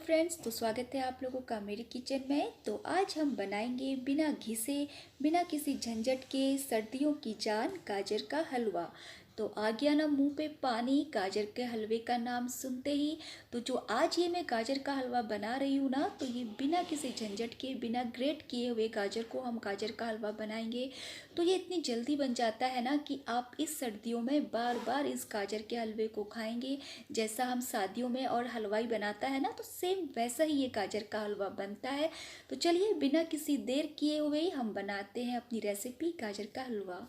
Friends, तो स्वागत है आप लोगों का मेरे किचन में। तो आज हम बनाएंगे बिना घिसे, बिना किसी झंझट के सर्दियों की जान गाजर का हलवा। तो आ गया ना मुंह पे पानी गाजर के हलवे का नाम सुनते ही। तो जो आज ये मैं गाजर का हलवा बना रही हूँ ना, तो ये बिना किसी झंझट के, बिना ग्रेट किए हुए गाजर को हम गाजर का हलवा बनाएंगे। तो ये इतनी जल्दी बन जाता है ना कि आप इस सर्दियों में बार बार इस गाजर के हलवे को खाएंगे। जैसा हम शादियों में और हलवाई बनाता है ना, तो सेम वैसा ही ये गाजर का हलवा बनता है। तो चलिए बिना किसी देर किए हुए ही हम बनाते हैं अपनी रेसिपी गाजर का हलवा।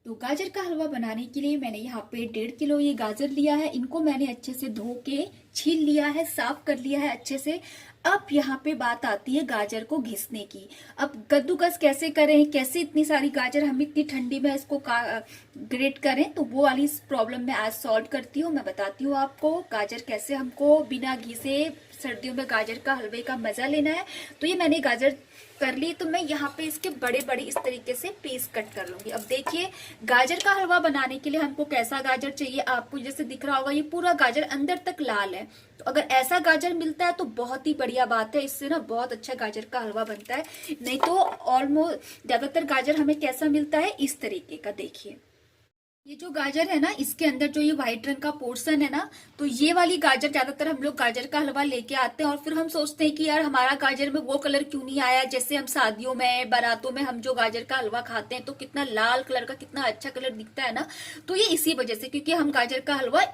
तो गाजर का हलवा बनाने के लिए मैंने यहाँ पे 1.5 किलो ये गाजर लिया है। इनको मैंने अच्छे से धो के छील लिया है, साफ कर लिया है अच्छे से। अब यहाँ पे बात आती है गाजर को घिसने की। अब कद्दूकस कैसे करें, कैसे इतनी सारी गाजर हम इतनी ठंडी में इसको ग्रेट करें, तो वो वाली प्रॉब्लम मैं आज सॉल्व करती हूँ। मैं बताती हूँ आपको गाजर कैसे हमको बिना घिसे सर्दियों में गाजर का हलवे का मजा लेना है। तो ये मैंने गाजर कर ली, तो मैं यहाँ पे इसके बड़े बड़े इस तरीके से पीस कट कर लूंगी। अब देखिए गाजर का हलवा बनाने के लिए हमको कैसा गाजर चाहिए, आपको जैसे दिख रहा होगा ये पूरा गाजर अंदर तक लाल है। तो अगर ऐसा गाजर मिलता है तो बहुत ही बढ़िया बात है, इससे ना बहुत अच्छा गाजर का हलवा बनता है। नहीं तो ऑलमोस्ट ज्यादातर गाजर हमें कैसा मिलता है, इस तरीके का। देखिए ये जो गाजर है ना, इसके अंदर जो ये व्हाइट रंग का पोर्शन है ना, तो ये वाली गाजर ज्यादातर हम लोग गाजर का हलवा लेके आते हैं और फिर हम सोचते हैं कि यार हमारा गाजर में वो कलर क्यों नहीं आया। जैसे हम शादियों में, बारातों में हम जो गाजर का हलवा खाते हैं तो कितना लाल कलर का, कितना अच्छा कलर दिखता है ना। तो ये इसी वजह से, क्योंकि हम गाजर का हलवा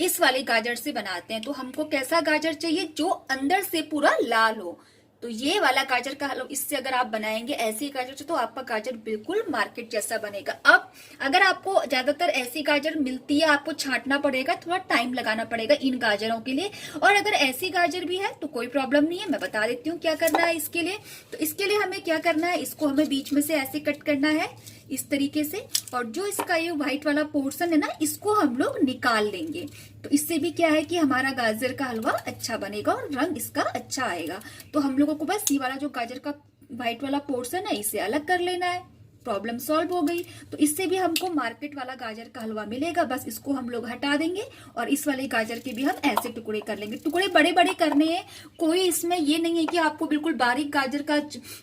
इस वाले गाजर से बनाते हैं। तो हमको कैसा गाजर चाहिए, जो अंदर से पूरा लाल हो। तो ये वाला गाजर का हलवा, इससे अगर आप बनाएंगे ऐसी गाजर से, तो आपका गाजर बिल्कुल मार्केट जैसा बनेगा। अब अगर आपको ज्यादातर ऐसी गाजर मिलती है, आपको छांटना पड़ेगा, थोड़ा टाइम लगाना पड़ेगा इन गाजरों के लिए। और अगर ऐसी गाजर भी है तो कोई प्रॉब्लम नहीं है, मैं बता देती हूँ क्या करना है इसके लिए। तो इसके लिए हमें क्या करना है, इसको हमें बीच में से ऐसे कट करना है इस तरीके से। और जो इसका ये व्हाइट वाला पोर्शन है ना, इसको हम लोग निकाल लेंगे। तो इससे भी क्या है कि हमारा गाजर का हलवा अच्छा बनेगा और रंग इसका अच्छा आएगा। तो हम लोगों को बस ये वाला जो गाजर का व्हाइट वाला पोर्शन है, इसे अलग कर लेना है। प्रॉब्लम सॉल्व हो गई। तो इससे भी हमको मार्केट वाला गाजर का हलवा मिलेगा, बस इसको हम लोग हटा देंगे। और इस वाले गाजर के भी हम ऐसे टुकड़े कर लेंगे। टुकड़े बड़े बड़े करने हैं, कोई इसमें ये नहीं है कि आपको बिल्कुल बारीक गाजर का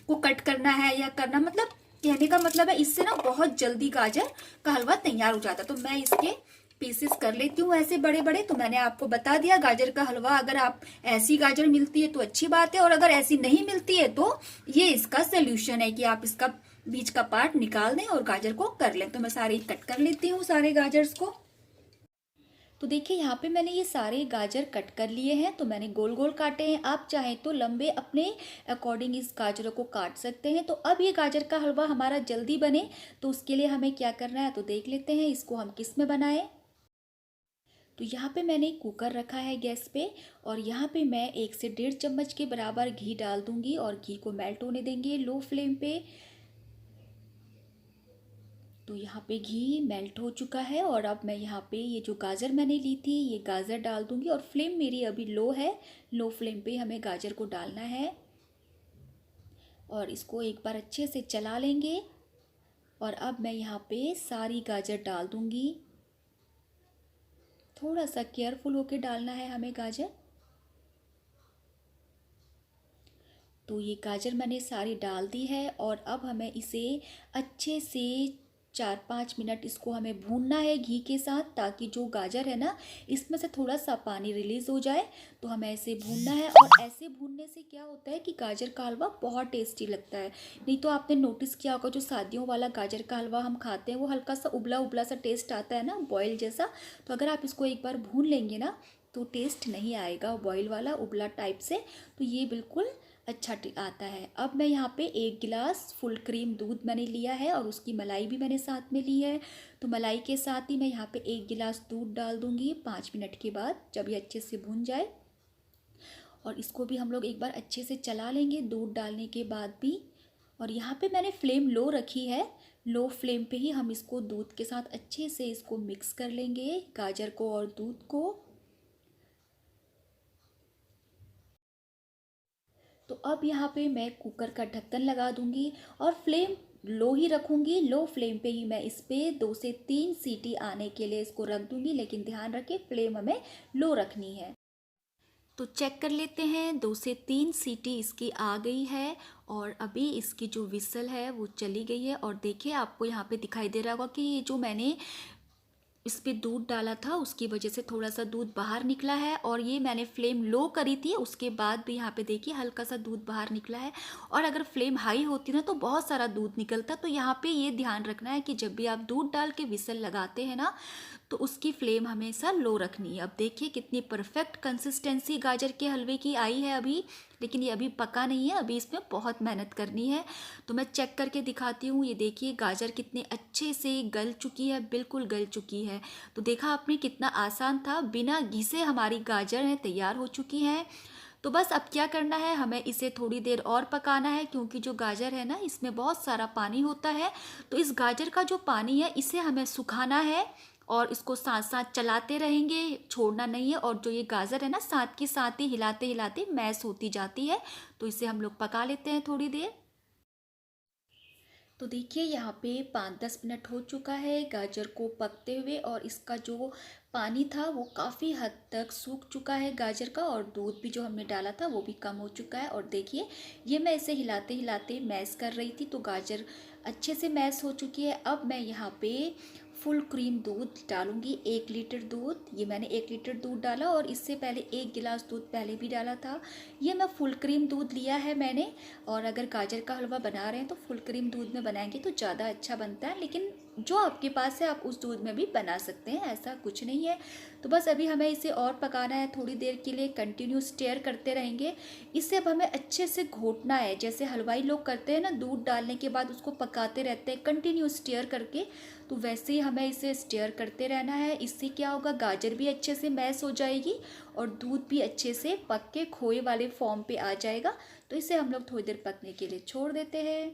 को कट करना है या करना, मतलब कहने का मतलब है इससे ना बहुत जल्दी गाजर का हलवा तैयार हो जाता है। तो मैं इसके पीसेस कर लेती हूँ ऐसे बड़े बड़े। तो मैंने आपको बता दिया गाजर का हलवा, अगर आप ऐसी गाजर मिलती है तो अच्छी बात है, और अगर ऐसी नहीं मिलती है तो ये इसका सोल्यूशन है कि आप इसका बीच का पार्ट निकाल दें और गाजर को कर लें। तो मैं सारे कट कर लेती हूँ, सारे गाजर्स को। तो देखिए यहाँ पे मैंने ये सारे गाजर कट कर लिए हैं। तो मैंने गोल गोल काटे हैं, आप चाहें तो लंबे अपने अकॉर्डिंग इस गाजरों को काट सकते हैं। तो अब ये गाजर का हलवा हमारा जल्दी बने, तो उसके लिए हमें क्या करना है तो देख लेते हैं इसको हम किस में बनाएं। तो यहाँ पे मैंने कुकर रखा है गैस पे, और यहाँ पे मैं 1 से 1.5 चम्मच के बराबर घी डाल दूंगी और घी को मेल्ट होने देंगे लो फ्लेम पे। तो यहाँ पे घी मेल्ट हो चुका है, और अब मैं यहाँ पे ये जो गाजर मैंने ली थी ये गाजर डाल दूंगी। और फ्लेम मेरी अभी लो है, लो फ्लेम पे हमें गाजर को डालना है और इसको एक बार अच्छे से चला लेंगे। और अब मैं यहाँ पे सारी गाजर डाल दूंगी। थोड़ा सा केयरफुल होके डालना है हमें गाजर। तो ये गाजर मैंने सारी डाल दी है, और अब हमें इसे अच्छे से 4-5 मिनट इसको हमें भूनना है घी के साथ, ताकि जो गाजर है ना इसमें से थोड़ा सा पानी रिलीज हो जाए। तो हमें ऐसे भूनना है, और ऐसे भूनने से क्या होता है कि गाजर का हलवा बहुत टेस्टी लगता है। नहीं तो आपने नोटिस किया होगा जो शादियों वाला गाजर का हलवा हम खाते हैं वो हल्का सा उबला उबला सा टेस्ट आता है ना, बॉयल जैसा। तो अगर आप इसको एक बार भून लेंगे ना तो टेस्ट नहीं आएगा बॉयल वाला उबला टाइप से। तो ये बिल्कुल अच्छा आता है। अब मैं यहाँ पे 1 गिलास फुल क्रीम दूध मैंने लिया है, और उसकी मलाई भी मैंने साथ में ली है। तो मलाई के साथ ही मैं यहाँ पे 1 गिलास दूध डाल दूँगी 5 मिनट के बाद, जब ये अच्छे से भुन जाए। और इसको भी हम लोग एक बार अच्छे से चला लेंगे दूध डालने के बाद भी। और यहाँ पे मैंने फ्लेम लो रखी है, लो फ्लेम पे ही हम इसको दूध के साथ अच्छे से इसको मिक्स कर लेंगे, गाजर को और दूध को। तो अब यहाँ पे मैं कुकर का ढक्कन लगा दूंगी और फ्लेम लो ही रखूंगी। लो फ्लेम पे ही मैं इस पे 2 से 3 सीटी आने के लिए इसको रख दूंगी, लेकिन ध्यान रखें फ्लेम हमें लो रखनी है। तो चेक कर लेते हैं, 2 से 3 सीटी इसकी आ गई है और अभी इसकी जो विसल है वो चली गई है। और देखिए आपको यहाँ पे दिखाई दे रहा होगा कि ये जो मैंने इस पे दूध डाला था उसकी वजह से थोड़ा सा दूध बाहर निकला है। और ये मैंने फ्लेम लो करी थी, उसके बाद भी यहाँ पे देखिए हल्का सा दूध बाहर निकला है। और अगर फ्लेम हाई होती ना तो बहुत सारा दूध निकलता। तो यहाँ पे ये ध्यान रखना है कि जब भी आप दूध डाल के विसल लगाते हैं ना तो उसकी फ्लेम हमेशा लो रखनी है। अब देखिए कितनी परफेक्ट कंसिस्टेंसी गाजर के हलवे की आई है अभी, लेकिन ये अभी पका नहीं है, अभी इसमें बहुत मेहनत करनी है। तो मैं चेक करके दिखाती हूँ। ये देखिए गाजर कितने अच्छे से गल चुकी है, बिल्कुल गल चुकी है। तो देखा आपने कितना आसान था, बिना घी से हमारी गाजर है तैयार हो चुकी हैं। तो बस अब क्या करना है, हमें इसे थोड़ी देर और पकाना है, क्योंकि जो गाजर है ना इसमें बहुत सारा पानी होता है। तो इस गाजर का जो पानी है इसे हमें सुखाना है और इसको साथ साथ चलाते रहेंगे, छोड़ना नहीं है। और जो ये गाजर है ना साथ के साथ ही हिलाते हिलाते मैश होती जाती है। तो इसे हम लोग पका लेते हैं थोड़ी देर। तो देखिए यहाँ पे 5-10 मिनट हो चुका है गाजर को पकते हुए, और इसका जो पानी था वो काफ़ी हद तक सूख चुका है गाजर का, और दूध भी जो हमने डाला था वो भी कम हो चुका है। और देखिए ये मैं इसे हिलाते हिलाते मैश कर रही थी तो गाजर अच्छे से मैश हो चुकी है। अब मैं यहाँ पे फुल क्रीम दूध डालूंगी, 1 लीटर दूध। ये मैंने 1 लीटर दूध डाला और इससे पहले 1 गिलास दूध पहले भी डाला था। ये मैं फुल क्रीम दूध लिया है मैंने। और अगर गाजर का हलवा बना रहे हैं तो फुल क्रीम दूध में बनाएंगे तो ज़्यादा अच्छा बनता है, लेकिन जो आपके पास है आप उस दूध में भी बना सकते हैं, ऐसा कुछ नहीं है। तो बस अभी हमें इसे और पकाना है थोड़ी देर के लिए, कंटिन्यू स्टेयर करते रहेंगे। इसे अब हमें अच्छे से घोटना है, जैसे हलवाई लोग करते हैं ना, दूध डालने के बाद उसको पकाते रहते हैं कंटिन्यू स्टेयर करके। तो वैसे ही हमें इसे स्टेयर करते रहना है। इससे क्या होगा, गाजर भी अच्छे से मैश हो जाएगी और दूध भी अच्छे से पक के खोए वाले फॉर्म पे आ जाएगा। तो इसे हम लोग थोड़ी देर पकने के लिए छोड़ देते हैं।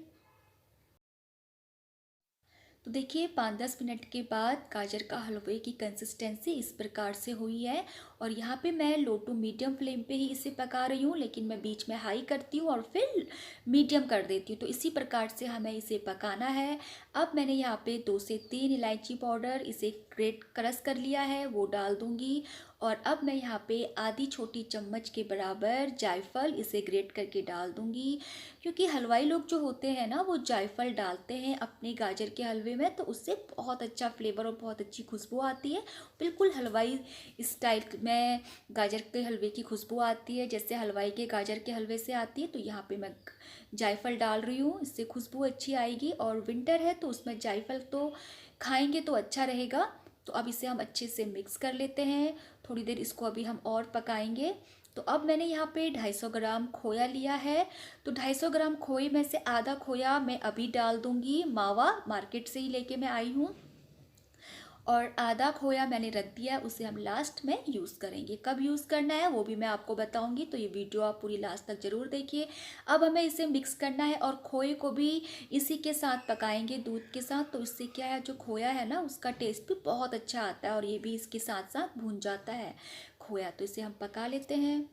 तो देखिए 5-10 मिनट के बाद गाजर का हलवे की कंसिस्टेंसी इस प्रकार से हुई है। और यहाँ पे मैं लो टू मीडियम फ्लेम पे ही इसे पका रही हूँ, लेकिन मैं बीच में हाई करती हूँ और फिर मीडियम कर देती हूँ। तो इसी प्रकार से हमें इसे पकाना है। अब मैंने यहाँ पे 2 से 3 इलायची पाउडर इसे ग्रेट क्रश कर लिया है, वो डाल दूँगी। और अब मैं यहाँ पे आधी छोटी चम्मच के बराबर जायफल इसे ग्रेट करके डाल दूँगी, क्योंकि हलवाई लोग जो होते हैं ना वो जायफल डालते हैं अपने गाजर के हलवे में, तो उससे बहुत अच्छा फ्लेवर और बहुत अच्छी खुशबू आती है। बिल्कुल हलवाई स्टाइल में गाजर के हलवे की खुशबू आती है, जैसे हलवाई के गाजर के हलवे से आती है। तो यहाँ पे मैं जायफल डाल रही हूँ, इससे खुशबू अच्छी आएगी। और विंटर है तो उसमें जायफल तो खाएंगे तो अच्छा रहेगा। तो अब इसे हम अच्छे से मिक्स कर लेते हैं, थोड़ी देर इसको अभी हम और पकाएंगे। तो अब मैंने यहाँ पे 250 ग्राम खोया लिया है। तो 250 ग्राम खोए में से आधा खोया मैं अभी डाल दूंगी, मावा मार्केट से ही लेके मैं आई हूँ। और आधा खोया मैंने रख दिया है, उसे हम लास्ट में यूज़ करेंगे। कब यूज़ करना है वो भी मैं आपको बताऊंगी, तो ये वीडियो आप पूरी लास्ट तक ज़रूर देखिए। अब हमें इसे मिक्स करना है और खोए को भी इसी के साथ पकाएंगे, दूध के साथ। तो इससे क्या है, जो खोया है ना उसका टेस्ट भी बहुत अच्छा आता है और ये भी इसके साथ साथ भून जाता है खोया। तो इसे हम पका लेते हैं।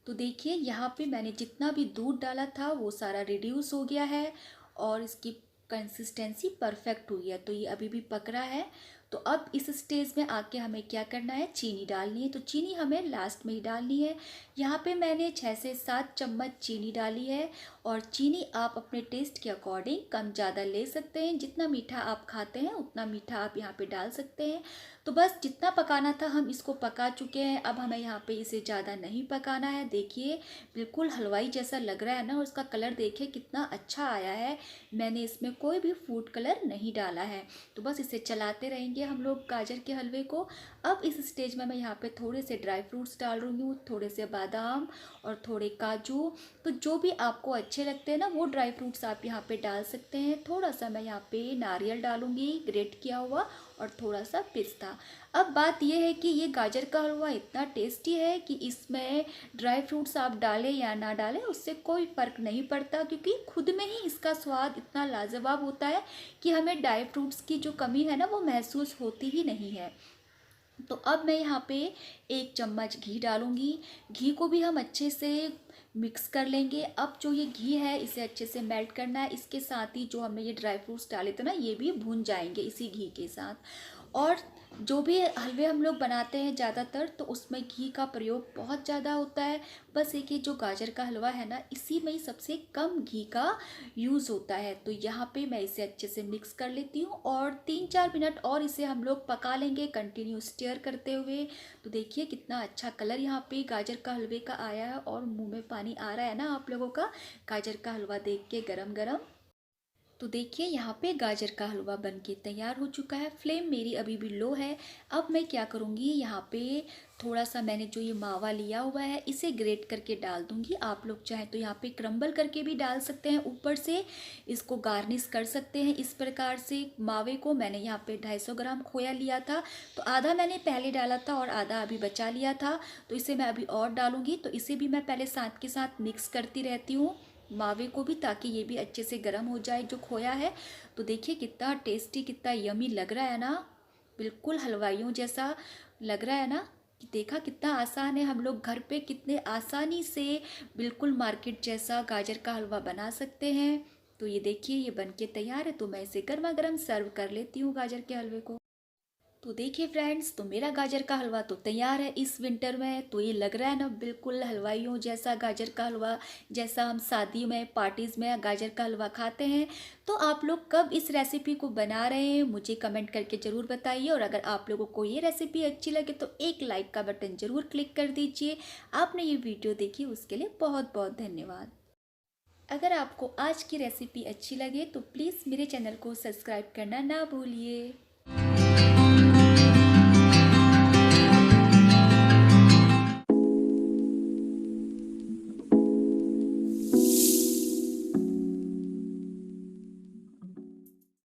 तो देखिए यहाँ पे मैंने जितना भी दूध डाला था वो सारा रिड्यूस हो गया है और इसकी कंसिस्टेंसी परफेक्ट हुई है। तो ये अभी भी पक रहा है। तो अब इस स्टेज में आके हमें क्या करना है, चीनी डालनी है। तो चीनी हमें लास्ट में ही डालनी है। यहाँ पे मैंने 6 से 7 चम्मच चीनी डाली है। और चीनी आप अपने टेस्ट के अकॉर्डिंग कम ज़्यादा ले सकते हैं, जितना मीठा आप खाते हैं उतना मीठा आप यहाँ पे डाल सकते हैं। तो बस जितना पकाना था हम इसको पका चुके हैं। अब हमें यहाँ पे इसे ज़्यादा नहीं पकाना है। देखिए बिल्कुल हलवाई जैसा लग रहा है ना, और इसका कलर देखिए कितना अच्छा आया है। मैंने इसमें कोई भी फूड कलर नहीं डाला है। तो बस इसे चलाते रहेंगे हम लोग गाजर के हलवे को। अब इस स्टेज में मैं यहाँ पे थोड़े से ड्राई फ्रूट्स डाल रही हूँ, थोड़े से बादाम और थोड़े काजू। तो जो भी आपको अच्छे लगते हैं ना वो ड्राई फ्रूट्स आप यहाँ पे डाल सकते हैं। थोड़ा सा मैं यहाँ पे नारियल डालूंगी ग्रेट किया हुआ, और थोड़ा सा पिस्ता। अब बात यह है कि ये गाजर का हलवा इतना टेस्टी है कि इसमें ड्राई फ्रूट्स आप डालें या ना डालें उससे कोई फ़र्क नहीं पड़ता, क्योंकि खुद में ही इसका स्वाद इतना लाजवाब होता है कि हमें ड्राई फ्रूट्स की जो कमी है ना वो महसूस होती ही नहीं है। तो अब मैं यहाँ पे 1 चम्मच घी डालूंगी। घी को भी हम अच्छे से मिक्स कर लेंगे। अब जो ये घी है इसे अच्छे से मेल्ट करना है। इसके साथ ही जो हमने ये ड्राई फ्रूट्स डाले थे ना ये भी भून जाएंगे इसी घी के साथ। और जो भी हलवे हम लोग बनाते हैं ज़्यादातर तो उसमें घी का प्रयोग बहुत ज़्यादा होता है। बस एक ये जो गाजर का हलवा है ना, इसी में ही सबसे कम घी का यूज़ होता है। तो यहाँ पे मैं इसे अच्छे से मिक्स कर लेती हूँ और 3-4 मिनट और इसे हम लोग पका लेंगे कंटिन्यू स्टीयर करते हुए। तो देखिए कितना अच्छा कलर यहाँ पे गाजर का हलवे का आया है और मुंह में पानी आ रहा है ना आप लोगों का गाजर का हलवा देख के गरम गरम। तो देखिए यहाँ पे गाजर का हलवा बनके तैयार हो चुका है। फ्लेम मेरी अभी भी लो है। अब मैं क्या करूँगी, यहाँ पे थोड़ा सा मैंने जो ये मावा लिया हुआ है इसे ग्रेट करके डाल दूँगी। आप लोग चाहें तो यहाँ पे क्रम्बल करके भी डाल सकते हैं, ऊपर से इसको गार्निश कर सकते हैं इस प्रकार से। मावे को मैंने यहाँ पे 250 ग्राम खोया लिया था, तो आधा मैंने पहले डाला था और आधा अभी बचा लिया था। तो इसे मैं अभी और डालूँगी, तो इसे भी मैं पहले साथ के साथ मिक्स करती रहती हूँ मावे को भी, ताकि ये भी अच्छे से गर्म हो जाए जो खोया है। तो देखिए कितना टेस्टी कितना यमी लग रहा है ना, बिल्कुल हलवाइयों जैसा लग रहा है ना। कि देखा कितना आसान है, हम लोग घर पे कितने आसानी से बिल्कुल मार्केट जैसा गाजर का हलवा बना सकते हैं। तो ये देखिए ये बनके तैयार है, तो मैं इसे गर्मा गर्म सर्व कर लेती हूँ गाजर के हलवे को। तो देखिए फ्रेंड्स, तो मेरा गाजर का हलवा तो तैयार है इस विंटर में। तो ये लग रहा है ना बिल्कुल हलवाइयों जैसा गाजर का हलवा, जैसा हम शादी में पार्टीज़ में गाजर का हलवा खाते हैं। तो आप लोग कब इस रेसिपी को बना रहे हैं मुझे कमेंट करके ज़रूर बताइए, और अगर आप लोगों को ये रेसिपी अच्छी लगे तो एक लाइक का बटन ज़रूर क्लिक कर दीजिए। आपने ये वीडियो देखी उसके लिए बहुत बहुत धन्यवाद। अगर आपको आज की रेसिपी अच्छी लगे तो प्लीज़ मेरे चैनल को सब्सक्राइब करना ना भूलिए।